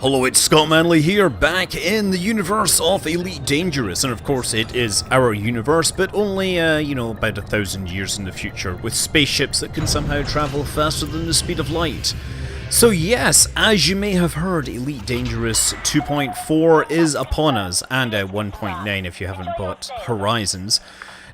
Hello, it's Scott Manley here, back in the universe of Elite Dangerous, and of course it is our universe, but only, about 1,000 years in the future, with spaceships that can somehow travel faster than the speed of light. So yes, as you may have heard, Elite Dangerous 2.4 is upon us, and 1.9 if you haven't bought Horizons.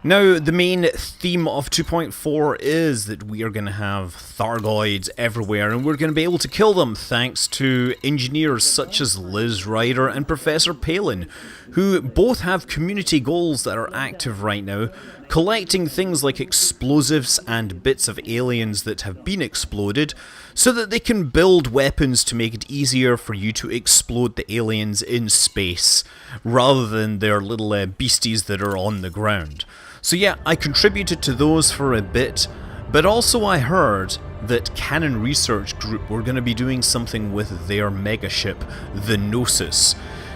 Now, the main theme of 2.4 is that we are going to have Thargoids everywhere, and we're going to be able to kill them thanks to engineers such as Liz Ryder and Professor Palin, who both have community goals that are active right now, collecting things like explosives and bits of aliens that have been exploded, so that they can build weapons to make it easier for you to explode the aliens in space, rather than their little beasties that are on the ground. So yeah, I contributed to those for a bit, but also I heard that Canon Research Group were going to be doing something with their megaship, the Gnosis.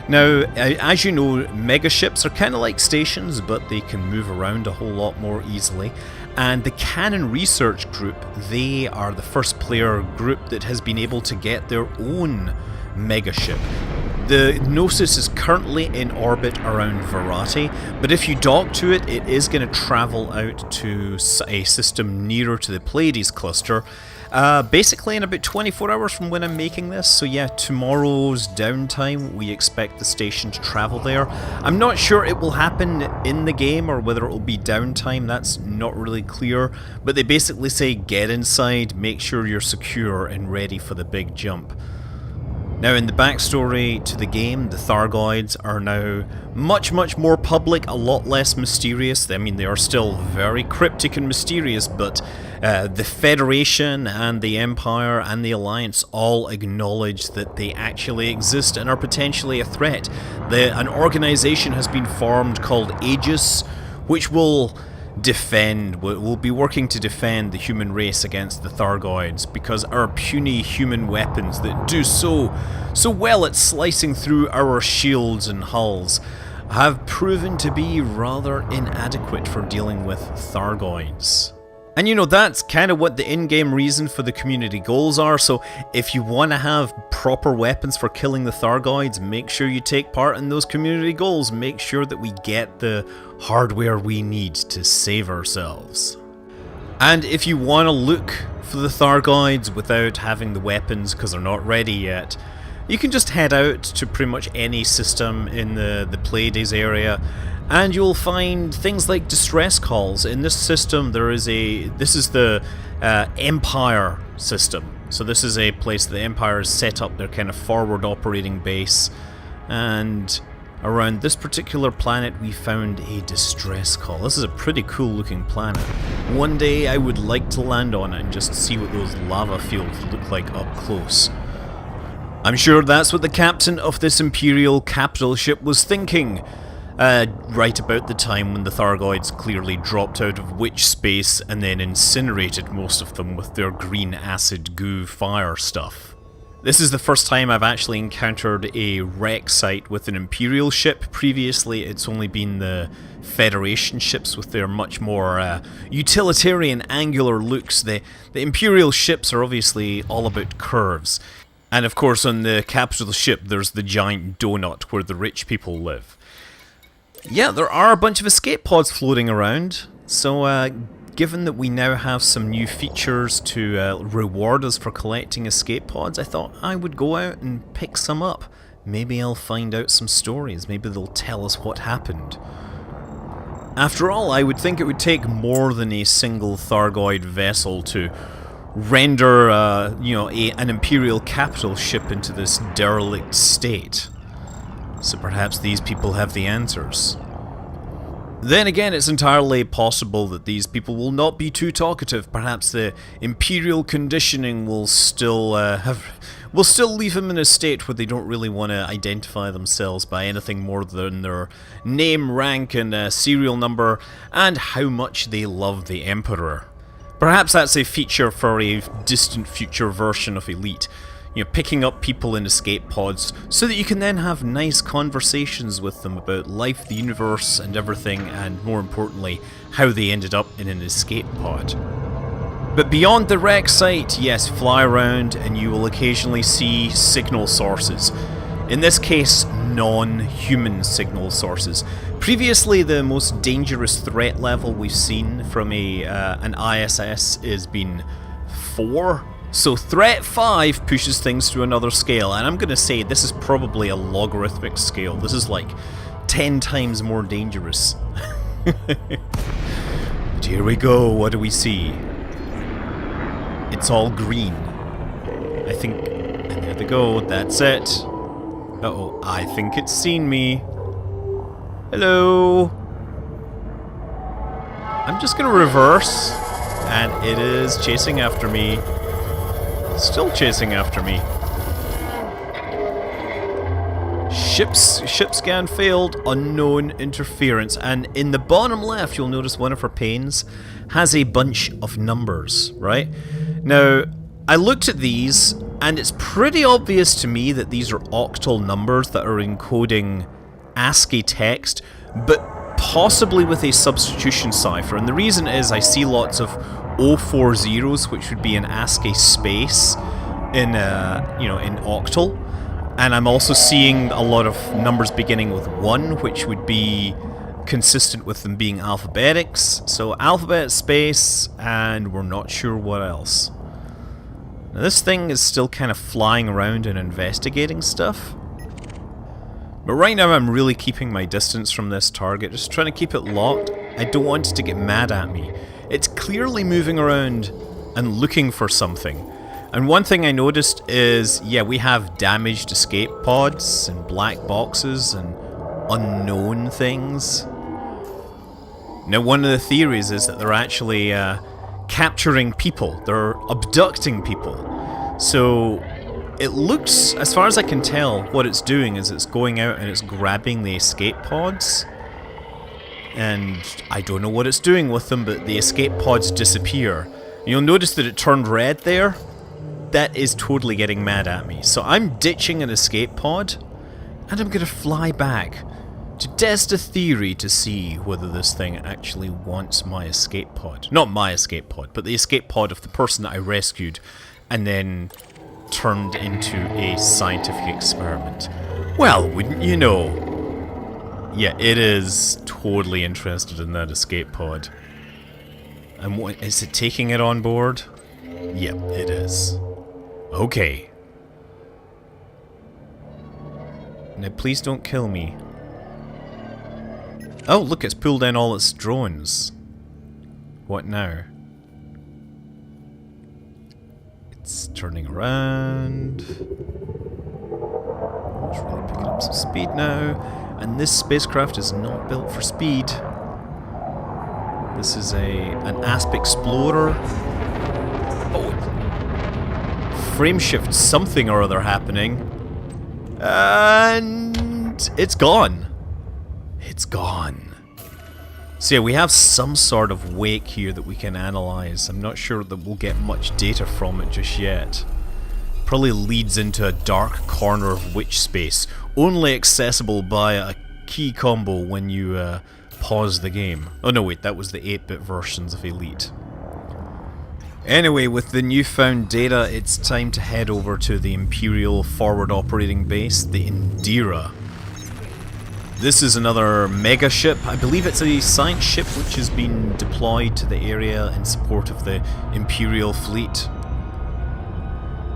Now, as you know, megaships are kind of like stations, but they can move around a whole lot more easily. And the Canon Research Group, they are the first player group that has been able to get their own megaship. The Gnosis is currently in orbit around Verati, but if you dock to it, it is going to travel out to a system nearer to the Pleiades cluster, basically in about 24 hours from when I'm making this. So yeah, tomorrow's downtime, we expect the station to travel there. I'm not sure it will happen in the game or whether it will be downtime, that's not really clear, but they basically say get inside, make sure you're secure and ready for the big jump. Now, in the backstory to the game, the Thargoids are now much more public, a lot less mysterious. I mean, they are still very cryptic and mysterious, but the Federation and the Empire and the Alliance all acknowledge that they actually exist and are potentially a threat. An organization has been formed called Aegis, which will be working to defend the human race against the Thargoids, because our puny human weapons that do so well at slicing through our shields and hulls have proven to be rather inadequate for dealing with Thargoids. And you know, that's kind of what the in-game reason for the community goals are, so if you want to have proper weapons for killing the Thargoids, make sure you take part in those community goals, make sure that we get the hardware we need to save ourselves. And if you want to look for the Thargoids without having the weapons because they're not ready yet, you can just head out to pretty much any system in the Pleiades area, and you'll find things like distress calls. In this system, this is the Empire system. So this is a place the Empire has set up their kind of forward operating base, and around this particular planet we found a distress call. This is a pretty cool looking planet. One day I would like to land on it and just see what those lava fields look like up close. I'm sure that's what the captain of this Imperial capital ship was thinking, right about the time when the Thargoids clearly dropped out of witch space and then incinerated most of them with their green acid goo fire stuff. This is the first time I've actually encountered a wreck site with an Imperial ship. Previously it's only been the Federation ships with their much more utilitarian angular looks. The Imperial ships are obviously all about curves. And of course on the capital ship there's the giant donut where the rich people live. Yeah, there are a bunch of escape pods floating around, so given that we now have some new features to reward us for collecting escape pods, I thought I would go out and pick some up. Maybe I'll find out some stories, maybe they'll tell us what happened. After all, I would think it would take more than a single Thargoid vessel to render an Imperial capital ship into this derelict state. So perhaps these people have the answers. Then again, it's entirely possible that these people will not be too talkative. Perhaps the Imperial conditioning will still leave them in a state where they don't really want to identify themselves by anything more than their name, rank, and serial number, and how much they love the Emperor. Perhaps that's a feature for a distant future version of Elite. You know, picking up people in escape pods so that you can then have nice conversations with them about life, the universe, and everything, and more importantly, how they ended up in an escape pod. But beyond the wreck site, yes, fly around and you will occasionally see signal sources. In this case, non-human signal sources. Previously, the most dangerous threat level we've seen from an ISS has been 4. So threat 5 pushes things to another scale, and I'm going to say this is probably a logarithmic scale. This is like 10 times more dangerous. But here we go, what do we see? It's all green. I think, and there they go, that's it. Uh-oh, I think it's seen me. Hello? I'm just gonna reverse, and it is chasing after me. Still chasing after me. Ship scan failed, unknown interference, and in the bottom left you'll notice one of her panes has a bunch of numbers, right? Now, I looked at these, and it's pretty obvious to me that these are octal numbers that are encoding ASCII text, but possibly with a substitution cipher. And the reason is I see lots of 040s, which would be an ASCII space in in octal, and I'm also seeing a lot of numbers beginning with 1, which would be consistent with them being alphabetics. So alphabet space, and we're not sure what else. Now this thing is still kind of flying around and investigating stuff. But right now I'm really keeping my distance from this target, just trying to keep it locked. I don't want it to get mad at me. It's clearly moving around and looking for something. And one thing I noticed is, yeah, we have damaged escape pods and black boxes and unknown things. Now one of the theories is that they're actually capturing people. They're abducting people. So it looks, as far as I can tell, what it's doing is it's going out and it's grabbing the escape pods. And I don't know what it's doing with them, but the escape pods disappear. You'll notice that it turned red there. That is totally getting mad at me. So I'm ditching an escape pod, and I'm going to fly back to test a theory to see whether this thing actually wants my escape pod. Not my escape pod, but the escape pod of the person that I rescued and then turned into a scientific experiment. Well, wouldn't you know? Yeah, it is totally interested in that escape pod. And what, is it taking it on board? Yep, it is. Okay. Now please don't kill me. Oh, look, it's pulled in all its drones. What now? It's turning around. It's really picking up some speed now. And this spacecraft is not built for speed. This is an ASP Explorer. Oh, frame shift something or other happening. And it's gone. It's gone. So yeah, we have some sort of wake here that we can analyze. I'm not sure that we'll get much data from it just yet. Probably leads into a dark corner of witch space, only accessible by a key combo when you pause the game. Oh no, wait, that was the 8-bit versions of Elite. Anyway, with the newfound data, it's time to head over to the Imperial Forward Operating Base, the Indira. This is another mega ship. I believe it's a science ship which has been deployed to the area in support of the Imperial fleet.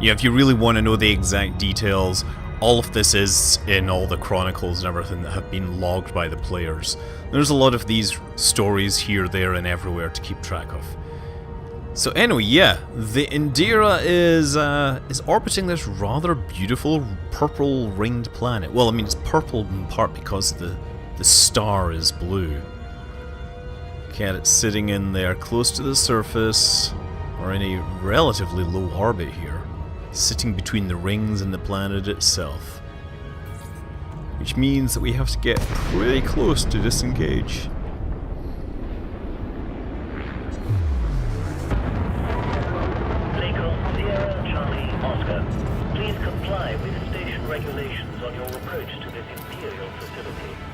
Yeah, if you really want to know the exact details, all of this is in all the chronicles and everything that have been logged by the players. There's a lot of these stories here, there, and everywhere to keep track of. So anyway, yeah, the Indira is orbiting this rather beautiful purple ringed planet. Well, I mean, it's purple in part because the star is blue. Okay, it's sitting in there close to the surface, or in a relatively low orbit here, sitting between the rings and the planet itself. Which means that we have to get pretty close to disengage.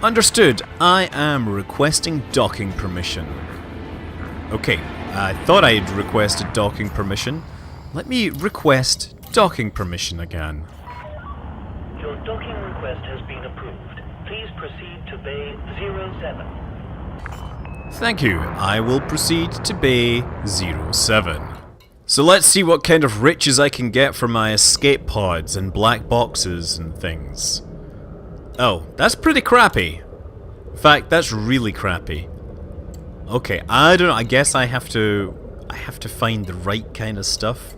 Understood. I am requesting docking permission. Okay, I thought I had requested docking permission. Let me request docking permission again. Your docking request has been approved. Please proceed to Bay 07. Thank you. I will proceed to Bay 07. So let's see what kind of riches I can get from my escape pods and black boxes and things. Oh, that's pretty crappy. In fact, that's really crappy. Okay, I don't know, I guess I have to find the right kind of stuff.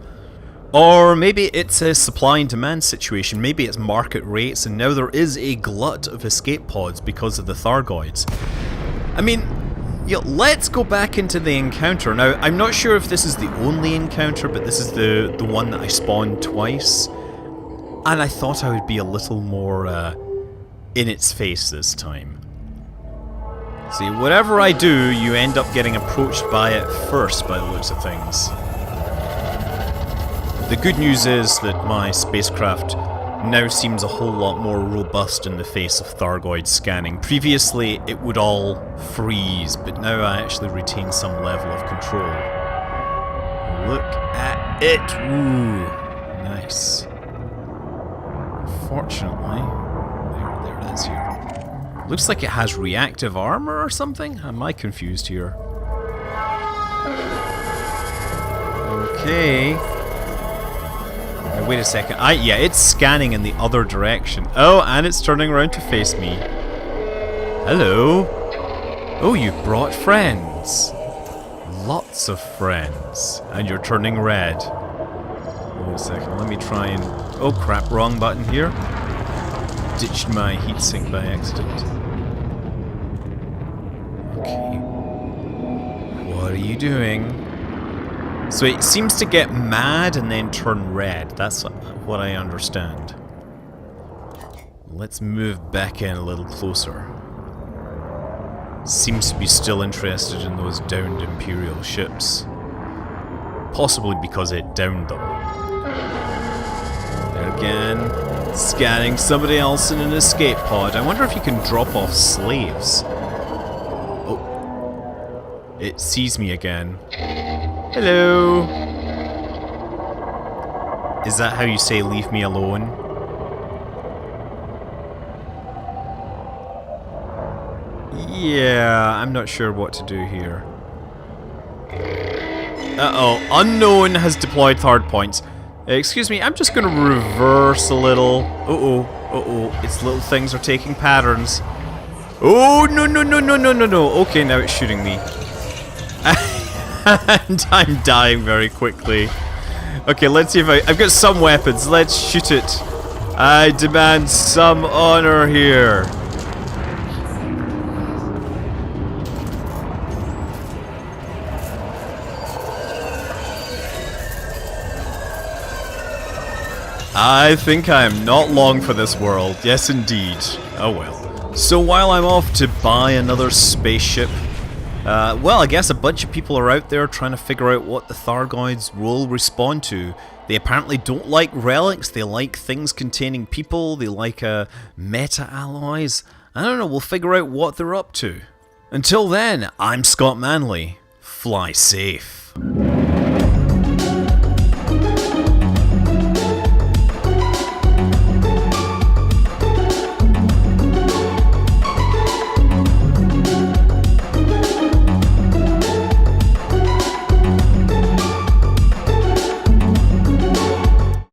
Or maybe it's a supply and demand situation, maybe it's market rates and now there is a glut of escape pods because of the Thargoids. I mean, let's go back into the encounter. Now, I'm not sure if this is the only encounter, but this is the one that I spawned twice. And I thought I would be a little more in its face this time. See, whatever I do, you end up getting approached by it first, by the looks of things. The good news is that my spacecraft now seems a whole lot more robust in the face of Thargoid scanning. Previously, it would all freeze, but now I actually retain some level of control. Look at it! Ooh, nice. Unfortunately, there it is here. Looks like it has reactive armor or something? Am I confused here? Okay. Now, wait a second. Yeah, it's scanning in the other direction. Oh, and it's turning around to face me. Hello. Oh, you brought friends. Lots of friends. And you're turning red. Wait a second. Let me try and... Oh crap, wrong button here. Ditched my heatsink by accident. Okay. What are you doing? So it seems to get mad and then turn red. That's what I understand. Let's move back in a little closer. Seems to be still interested in those downed Imperial ships. Possibly because it downed them. There again. Scanning somebody else in an escape pod. I wonder if you can drop off slaves. Oh. It sees me again. Hello. Is that how you say leave me alone? Yeah, I'm not sure what to do here. Uh-oh. Unknown has deployed hard points. Excuse me, I'm just gonna reverse a little. Uh-oh, its little things are taking patterns. Oh, no. Okay, now it's shooting me. And I'm dying very quickly. Okay, let's see if I've got some weapons. Let's shoot it. I demand some honor here. I think I am not long for this world. Yes, indeed. Oh well. So while I'm off to buy another spaceship, well, I guess a bunch of people are out there trying to figure out what the Thargoids will respond to. They apparently don't like relics, they like things containing people, they like meta-alloys. I don't know, we'll figure out what they're up to. Until then, I'm Scott Manley. Fly safe.